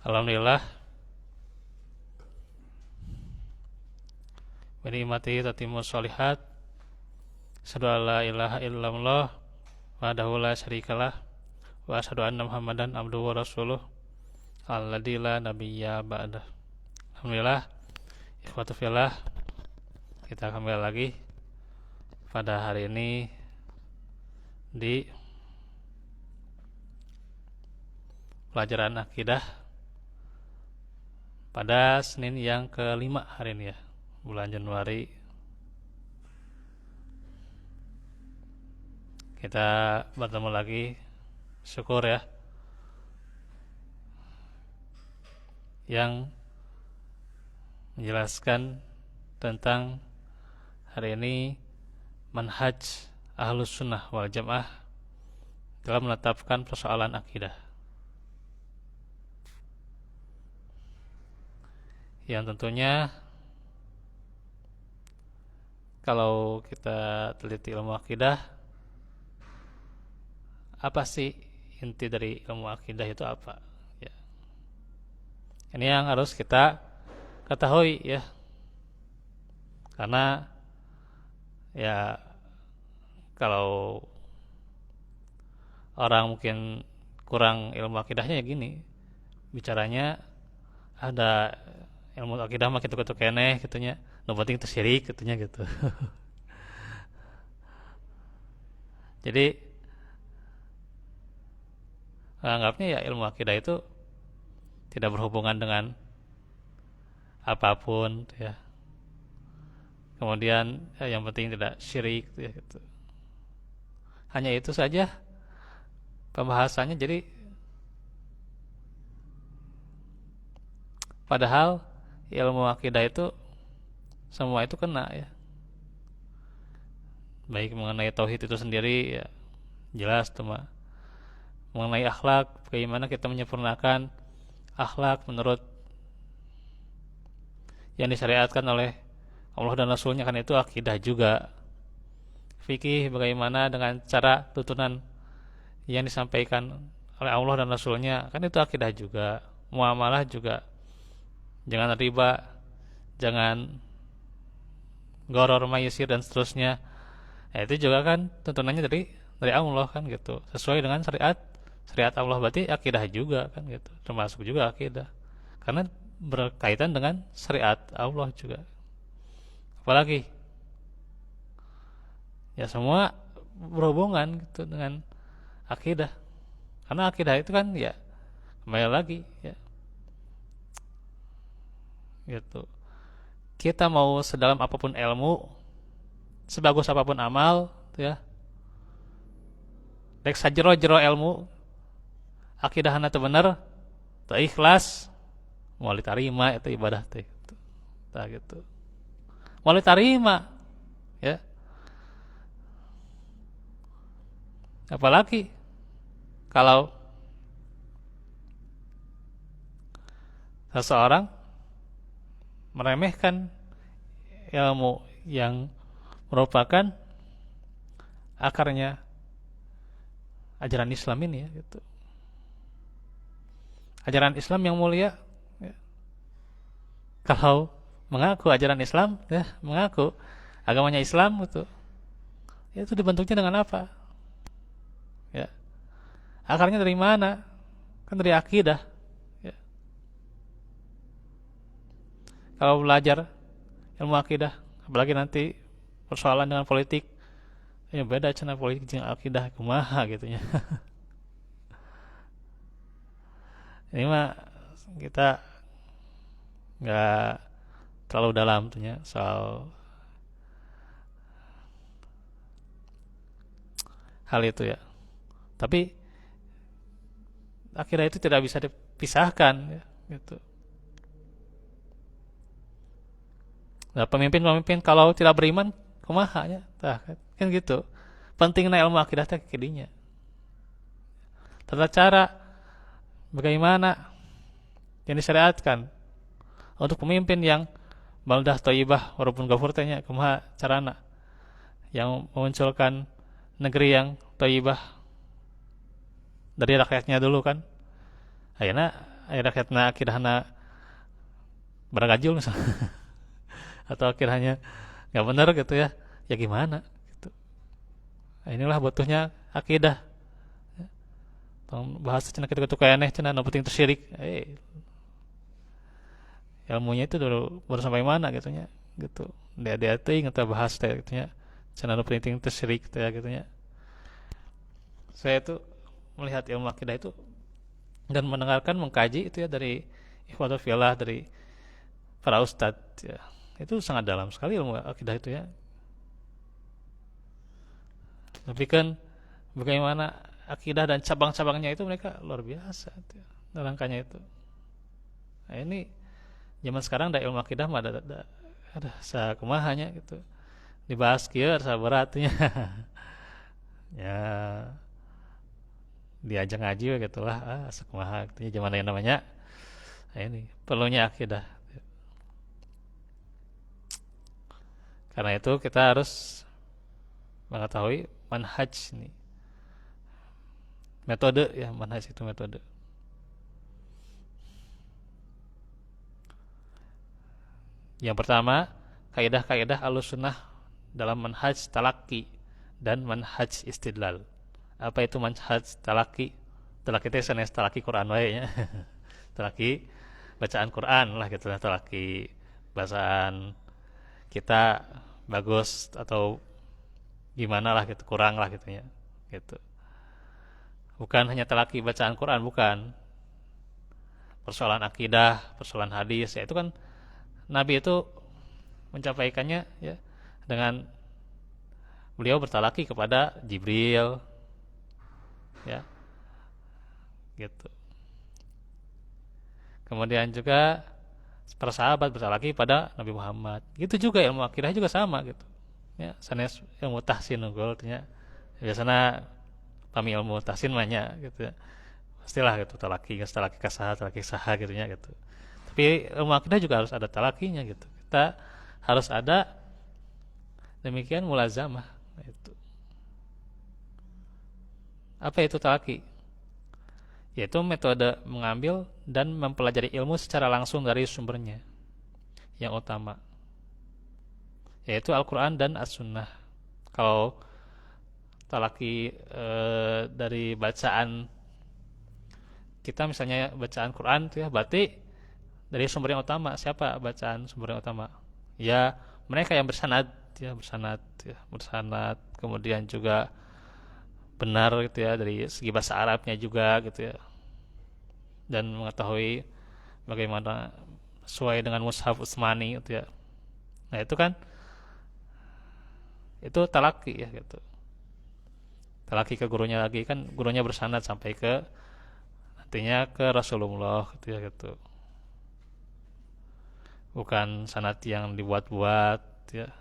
Alhamdulillah wa ni'matihi tatimmu sholihat. Asyhadu an la ilaha illallah wahdahu la syarikalah wa asyhadu anna Muhammadan abduhu wa rasuluh alladzi la nabiyya ba'dah. Alhamdulillah, ikhwatu fillah, kita kembali lagi pada hari ini di pelajaran akidah pada Senin yang kelima hari ini ya, bulan Januari. Kita bertemu lagi, syukur ya, yang menjelaskan tentang hari ini manhaj Ahlus Sunnah wal Jamaah dalam menetapkan persoalan akidah, yang tentunya kalau kita teliti ilmu akidah, apa sih inti dari ilmu akidah itu apa ya? Ini yang harus kita ketahui ya, karena ya kalau orang mungkin kurang ilmu akidahnya ya gini, bicaranya ada ilmu akidah mah gitu-gitu keneh gitunya, no penting itu syirik gitunya gitu. Jadi anggapnya ya ilmu akidah itu tidak berhubungan dengan apapun ya. Kemudian yang penting tidak syirik ya, gitu. Hanya itu saja pembahasannya. Jadi padahal ilmu akidah itu semua itu kena ya. Baik mengenai tauhid itu sendiri ya jelas tuh mah. Mengenai akhlak, bagaimana kita menyempurnakan akhlak menurut yang disyariatkan oleh Allah dan Rasulnya, kan itu akidah juga. Fikih, bagaimana dengan cara tuntunan yang disampaikan oleh Allah dan Rasulnya, kan itu akidah juga. Muamalah juga, jangan riba, jangan gharar maisir dan seterusnya. Nah, itu juga kan tuntunannya dari Allah kan gitu, sesuai dengan syariat Allah, berarti akidah juga kan gitu, termasuk juga akidah karena berkaitan dengan syariat Allah juga. Apalagi ya semua berhubungan gitu dengan akidah, karena akidah itu kan ya kembali lagi ya gitu, kita mau sedalam apapun ilmu, sebagus apapun amal ya, rek sajero-jero ilmu, akidahna teu bener, teu ikhlas, moal ditarima itu ibadah teh gitu. Tah gitu. Moal ditarima ya. Apalagi kalau seseorang meremehkan ilmu yang merupakan akarnya ajaran Islam ini ya gitu. Ajaran Islam yang mulia ya. Kalau mengaku ajaran Islam ya, mengaku agamanya Islam gitu, itu dibentuknya dengan apa ya, akarnya dari mana? Kan dari akidah ya. Kalau belajar ilmu akidah, apalagi nanti persoalan dengan politik, ya beda cenah politik jeung akidah kumaha gitunya. Ini mah kita nggak terlalu dalam tuhnya soal hal itu ya. Tapi akidah itu tidak bisa dipisahkan ya, gitu. Nah, pemimpin-pemimpin kalau tidak beriman kumaha ya, kan gitu. Pentingnya ilmu akidah teh kidinya. Tata cara bagaimana yang disyariatkan untuk pemimpin yang baldah thayyibah walaupun ghafur teh nya, kumaha carana yang memunculkan negeri yang thayyibah dari rakyatnya dulu kan. Ayeuna akhirnya akidahna beragajul misalnya atau akhirnya nggak benar gitu ya, ya gimana gitu. Nah, inilah butuhnya akidah. Tong bahasa cenah kitu kitu aneh cenah nu penting tersirik. Ilmunya itu dulu baru sampai mana gitu nya. Gitu. Dia teuing eta bahas teh gitu nya. Cenah nu penting tersirik teh gitu nya. Saya tuh melihat ilmu akidah itu dan mendengarkan mengkaji itu ya dari ikhwatul fillah, dari para ustadz ya. Itu sangat dalam sekali ilmu akidah itu ya. Tapi kan bagaimana akidah dan cabang-cabangnya itu mereka luar biasa itu ya, nerangkannya itu. Nah, ini zaman sekarang da ilmu akidah mah ada sakumahanya gitu. Dibahas kieu saberatnya. Ya diajak ngaji we gitulah sakumaha gitu zaman yang namanya. Nah, ini perlunya akidah. Karena itu kita harus mengetahui manhaj ini. Metode ya, manhaj itu metode. Yang pertama, kaidah-kaidah Ahlussunnah dalam manhaj talaki dan manhaj istidlal. Apa itu manhaj talaki? Talaki itu sanes talaki Quran wae nya. Talaki bacaan Quran lah gitu lah, talaki bacaan kita bagus atau gimana lah gitu, kurang lah gitu ya. Gitu. Bukan hanya talaki bacaan Quran, bukan. Persoalan akidah, persoalan hadis, ya itu kan Nabi itu mencapaikannya ya dengan beliau bertalaki kepada Jibril ya gitu. Kemudian juga para sahabat bertalaki pada Nabi Muhammad. Gitu juga ilmu akidah juga sama gitu. Ya, sanes ilmu tahsin unggul nya. Biasanya pami ilmu tahsin mahnya gitu ya. Pastilah gitu talaki kasaha gitu nya gitu. Tapi ilmu akidah juga harus ada talakinya gitu. Kita harus ada demikian mulazamah itu. Apa itu talaki? Yaitu metode mengambil dan mempelajari ilmu secara langsung dari sumbernya yang utama, yaitu Al-Quran dan As-Sunnah. Kalau talaki dari bacaan kita misalnya bacaan Quran itu ya, berarti dari sumber yang utama. Siapa bacaan sumber yang utama? Ya mereka yang bersanad ya, bersanad, kemudian juga benar gitu ya dari segi bahasa Arabnya juga gitu ya, dan mengetahui bagaimana sesuai dengan mushaf Utsmani gitu ya. Nah itu kan itu talaki ya gitu. Talaki ke gurunya lagi, kan gurunya bersanad sampai ke nantinya ke Rasulullah gitu ya gitu. Bukan sanad yang dibuat-buat ya.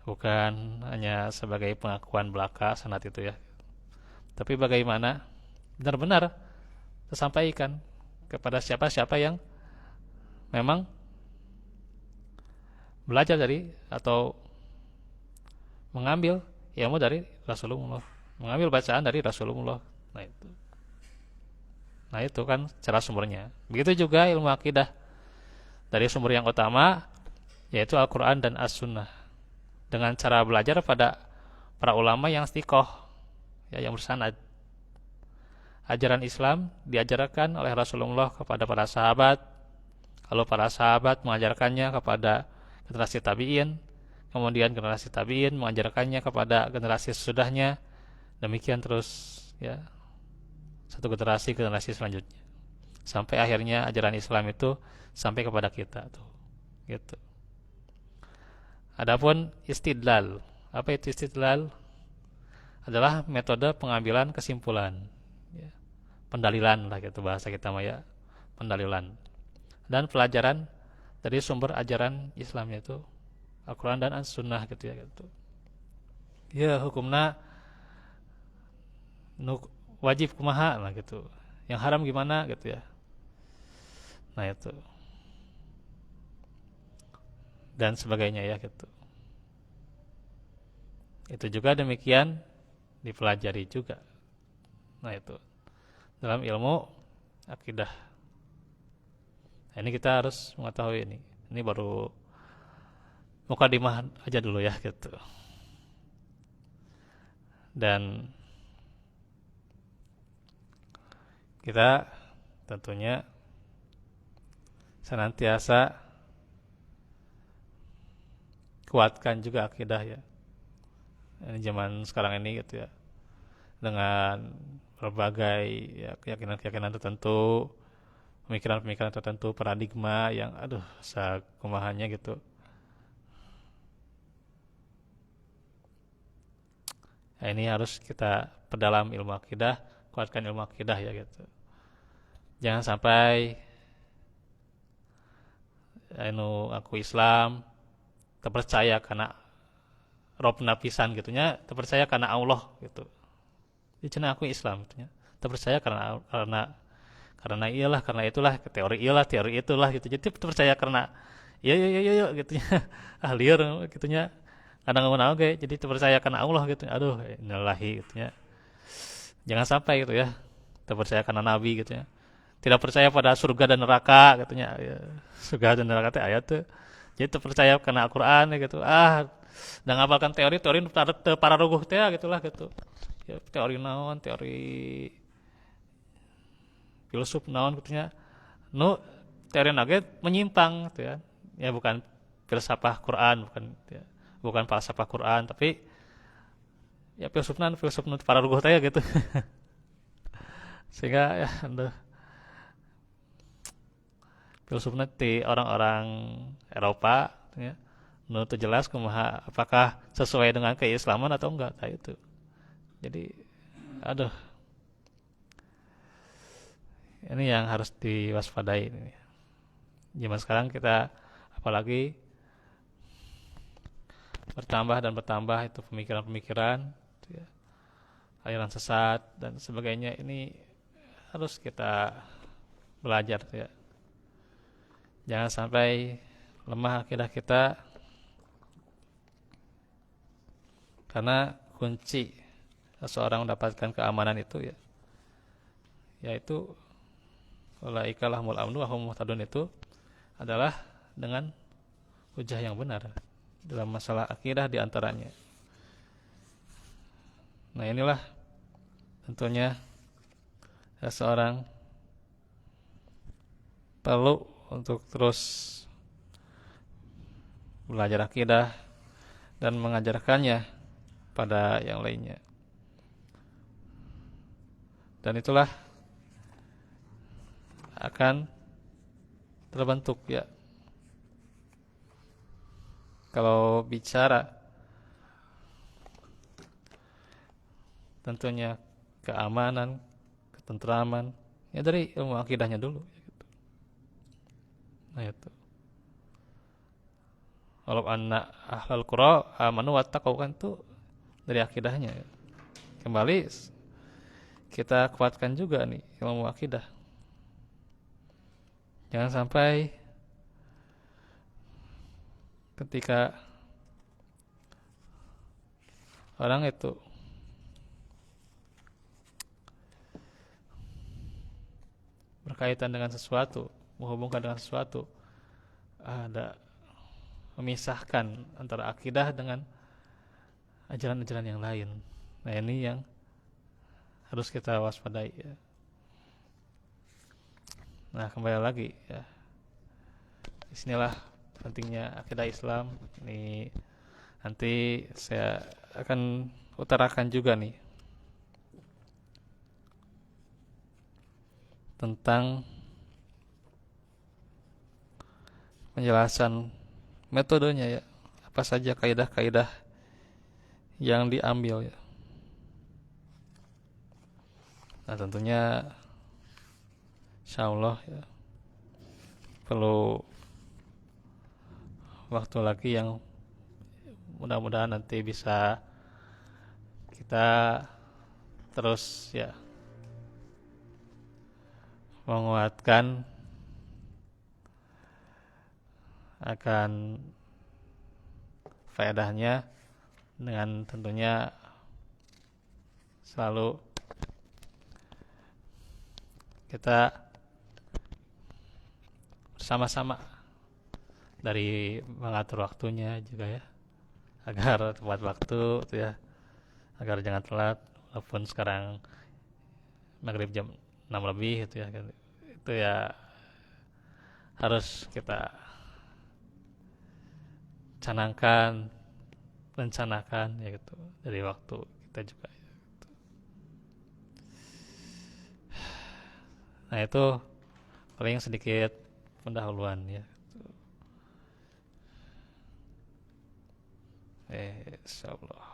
Bukan hanya sebagai pengakuan belaka sanad itu ya. Tapi bagaimana benar-benar tersampaikan kepada siapa-siapa yang memang belajar dari atau mengambil ilmu dari Rasulullah, mengambil bacaan dari Rasulullah. Nah itu. Nah itu kan cara sumbernya. Begitu juga ilmu akidah dari sumber yang utama yaitu Al-Quran dan As-Sunnah, dengan cara belajar pada para ulama yang istiqoh ya, yang bersanad. Ajaran Islam diajarkan oleh Rasulullah kepada para sahabat, lalu para sahabat mengajarkannya kepada generasi tabi'in, kemudian generasi tabi'in mengajarkannya kepada generasi sesudahnya, demikian terus ya, satu generasi ke generasi selanjutnya, sampai akhirnya ajaran Islam itu sampai kepada kita tuh gitu. Adapun istidlal, apa itu istidlal? Adalah metode pengambilan kesimpulan ya, pendalilan lah gitu bahasa kita mah ya, pendalilan dan pelajaran dari sumber ajaran Islam, yaitu Al-Quran dan As-Sunnah gitu ya gitu. Ya hukumna wajib kumaha lah gitu, yang haram gimana gitu ya. Nah itu dan sebagainya ya gitu. Itu juga demikian dipelajari juga. Nah itu dalam ilmu akidah. Nah, ini kita harus mengetahui ini. Ini baru mukadimah aja dulu ya gitu. Dan kita tentunya senantiasa kuatkan juga akidah ya. Ini zaman sekarang ini gitu ya. Dengan berbagai ya, keyakinan-keyakinan tertentu, pemikiran-pemikiran tertentu, paradigma yang aduh sakumahannya gitu. Nah, ini harus kita perdalam ilmu akidah, kuatkan ilmu akidah ya gitu. Jangan sampai aku Islam terpercaya karena robna pisan gitunya, terpercaya karena Allah gitu. Jadi cenah aku Islam gitunya. Terpercaya karena iyalah, karena itulah, teori iyalah, teori itulah gitu. Jadi terpercaya karena iya gitunya. Ah liar gitunya. Kadang ngomong oke, jadi terpercaya karena Allah gitu. Aduh, innalillahi gitunya. Jangan sampai gitu ya. Terpercaya karena nabi gitu ya. Tidak percaya pada surga dan neraka katanya ya, surga dan neraka teh ayat tuh. Jadi terpercaya karena Al-Qur'an gitu. Dan ngapalkan teori-teori para ruguh teh gitulah gitu. Ya, teori naon, teori filsuf naon katanya. Nu teori nugget menyimpang gitu ya. Ya bukan filsafah Quran, bukan falsafah Quran, tapi ya filsuf para ruguh teh gitu. Sehingga ya filsuf nanti orang-orang Eropa ya, menurut jelas kumaha apakah sesuai dengan keislaman atau enggak kayak itu. Jadi aduh, ini yang harus diwaspadai ini. Zaman sekarang kita apalagi bertambah itu pemikiran-pemikiran ya, aliran sesat dan sebagainya, ini harus kita belajar ya. Jangan sampai lemah akidah kita, karena kunci seseorang mendapatkan keamanan itu ya, yaitu ulaika lahumul amnu wa hum muhtadun, itu adalah dengan hujah yang benar dalam masalah akidah diantaranya. Nah inilah tentunya seseorang perlu untuk terus belajar akidah dan mengajarkannya pada yang lainnya. Dan itulah akan terbentuk ya. Kalau bicara tentunya keamanan, ketentraman, ya dari ilmu akidahnya dulu. Nah itu. Walau anna ahlal qura amanu wattaqau, kan itu dari akidahnya. Kembali kita kuatkan juga nih ilmu akidah. Jangan sampai ketika orang itu berkaitan dengan sesuatu, menghubungkan dengan sesuatu, ada memisahkan antara akidah dengan ajaran-ajaran yang lain. Nah ini yang harus kita waspadai ya. Nah kembali lagi ya, disinilah pentingnya akidah Islam. Ini nanti saya akan utarakan juga nih tentang penjelasan metodenya ya, apa saja kaidah-kaidah yang diambil ya. Nah tentunya insyaallah ya, perlu waktu lagi yang mudah-mudahan nanti bisa kita terus ya menguatkan akan faedahnya, dengan tentunya selalu kita sama-sama dari mengatur waktunya juga ya, agar tepat waktu tuh ya, agar jangan telat walaupun sekarang maghrib jam 6 lebih itu ya kan. Itu ya harus kita canangkan, rencanakan ya gitu dari waktu kita juga ya. Nah itu paling sedikit pendahuluan ya. Insyaallah.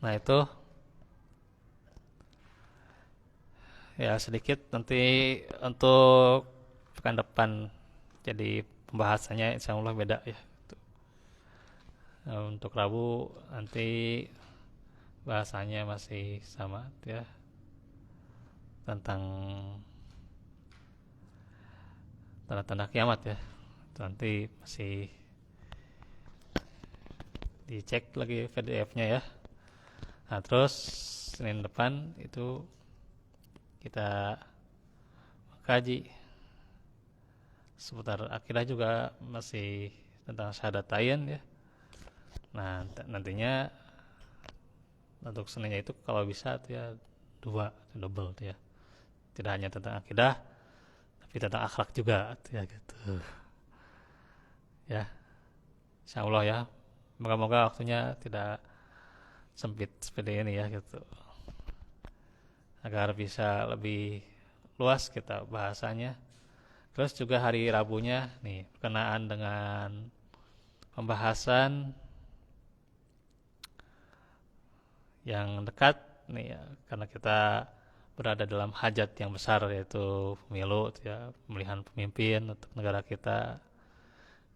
Nah itu ya sedikit nanti untuk pekan depan, jadi pembahasannya insya Allah beda ya. Nah, untuk Rabu nanti bahasanya masih sama ya, tentang tanda-tanda kiamat ya. Itu nanti masih dicek lagi PDF-nya ya. Nah terus Senin depan itu kita kaji seputar akidah juga, masih tentang syahadatain ya. Nah nantinya untuk Seninnya itu kalau bisa tuh ya dua, double tuh ya, tidak hanya tentang akidah tapi tentang akhlak juga tuh ya gitu ya. Insya Allah ya, moga-moga waktunya tidak sempit seperti ini ya gitu, agar bisa lebih luas kita bahasanya. Terus juga hari Rabunya nih berkenaan dengan pembahasan yang dekat nih ya, karena kita berada dalam hajat yang besar yaitu pemilu ya, pemilihan pemimpin untuk negara kita.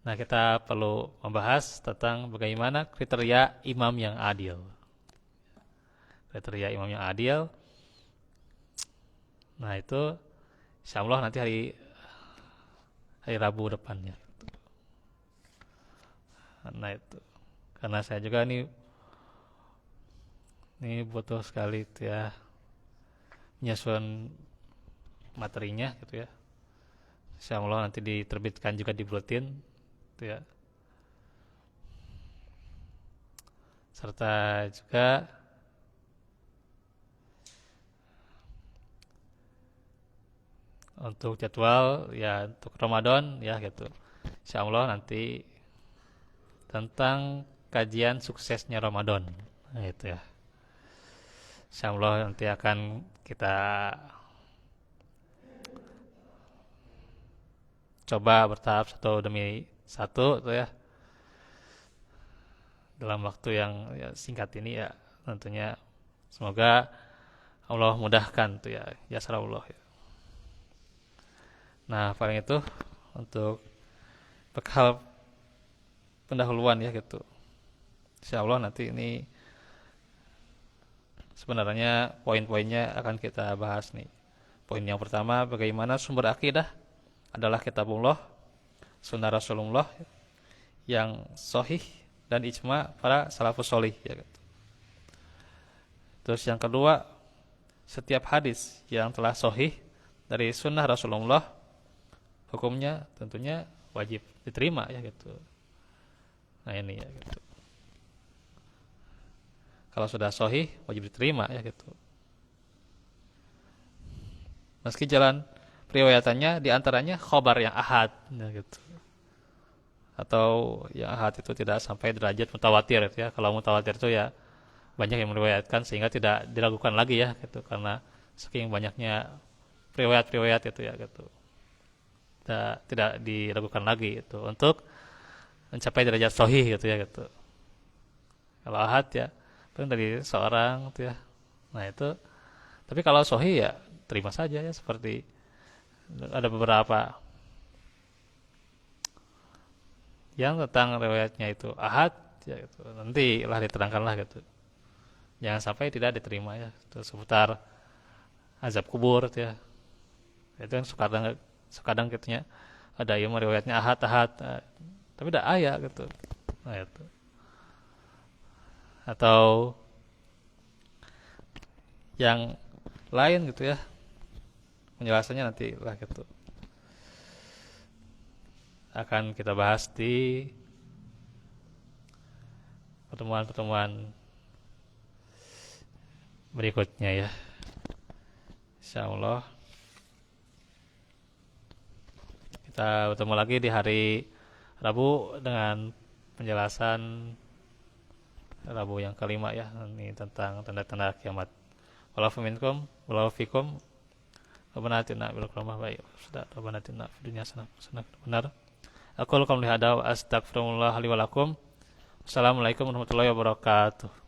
Nah kita perlu membahas tentang bagaimana kriteria imam yang adil. Kriteria imam yang adil. Nah itu insya Allah nanti hari Rabu depannya. Nah itu karena saya juga ini butuh sekali tuh ya penyusunan materinya gitu ya. Insya Allah nanti diterbitkan juga di buletin gitu ya. Serta juga untuk jadwal ya untuk Ramadan ya gitu. Insya Allah nanti tentang kajian suksesnya Ramadan. Nah, itu ya. Insya Allah nanti akan kita coba bertahap satu demi satu tuh ya, dalam waktu yang ya, singkat ini ya, tentunya semoga Allah mudahkan tuh ya, yasrallah ya. Nah paling itu untuk bekal pendahuluan ya gitu. Insya Allah nanti ini sebenarnya poin-poinnya akan kita bahas nih. Poin yang pertama, bagaimana sumber akidah adalah kitabullah, sunnah Rasulullah yang sahih dan ijma para salafus solih ya. Terus yang kedua, setiap hadis yang telah sahih dari sunnah Rasulullah hukumnya tentunya wajib diterima ya gitu. Nah ini ya gitu. Kalau sudah sahih wajib diterima ya gitu. Meski jalan periwayatannya diantaranya khobar yang ahad ya gitu, atau yang ahad itu tidak sampai derajat mutawatir gitu ya. Kalau mutawatir itu ya banyak yang meriwayatkan sehingga tidak diragukan lagi ya gitu, karena saking banyaknya riwayat-riwayat itu ya gitu, tidak diragukan lagi itu untuk mencapai derajat sahih gitu ya gitu. Kalau ahad ya paling dari seorang gitu ya. Nah itu, tapi kalau sahih ya terima saja ya, seperti ada beberapa yang tentang riwayatnya itu ahad ya gitu. Nanti lah diterangkanlah gitu. Jangan sampai tidak diterima ya. Itu seputar azab kubur gitu ya. Itu kan sekadang gitunya ada yang riwayatnya ahad tapi tidak ayat gitu. Nah itu. Atau yang lain gitu ya. Penjelasannya nanti lah gitu akan kita bahas di pertemuan-pertemuan berikutnya ya. Insyaallah kita bertemu lagi di hari Rabu dengan penjelasan Rabu yang kelima ya, ini tentang tanda-tanda kiamat. Wallahu minkum, wallahu fikum. Rabbana atina bil qur'an baik. Sudah Rabbana atina fid dunya hasanah benar. Aku qauli hada wa astaghfirullah li wa lakum. Assalamualaikum warahmatullahi wabarakatuh.